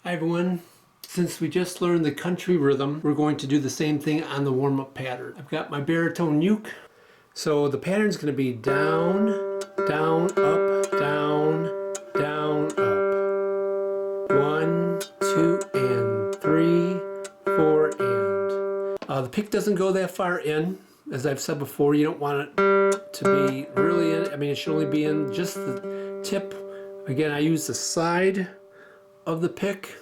Hi everyone. Since we just learned the country rhythm, we're going to do the same thing on the warm-up pattern. I've got my baritone uke. So the pattern's going to be down, down, up, down, down, up. 1, 2, and 3, 4, and. The pick doesn't go that far in. As I've said before, you don't want it to be really in. I mean, it should only be in just the tip. Again, I use the side of the pick.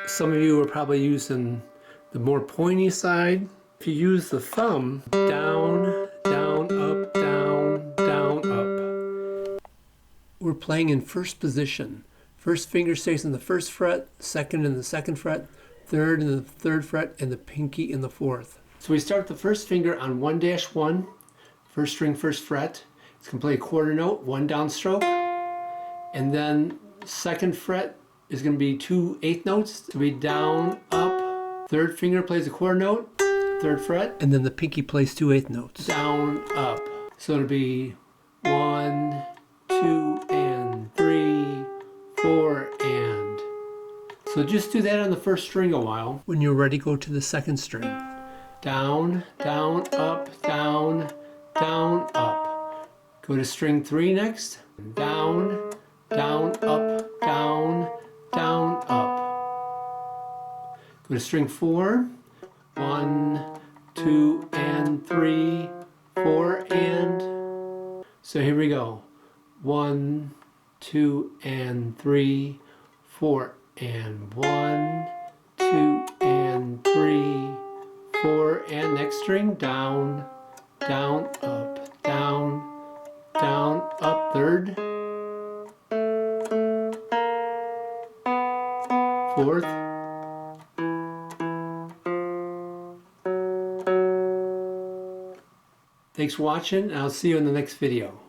Some of you are probably using the more pointy side. If you use the thumb, down, down, up, down, down, up. We're playing in first position. First finger stays in the first fret, second in the second fret, third in the third fret, and the pinky in the fourth. So we start the first finger on 1-1, first string, first fret. It's going to play a quarter note, 1 downstroke, and then second fret is going to be 2 eighth notes. It's going to be down, up. Third finger plays a quarter note, third fret, and then the pinky plays 2 eighth notes. Down, up. So it'll be 1, 2, and 3, 4, and. So just do that on the first string a while. When you're ready, go to the second string. Down, down, up, down, down, up. Go to string 3 next. Down, down, up, down, down, up. Go to string 4. 1, 2, and 3, 4, and. So here we go. 1, 2, and 3, 4, and 1, 2, and 3, 4, and next string. Down, down, up, down, down, up. Third. Fourth. Thanks for watching, and I'll see you in the next video.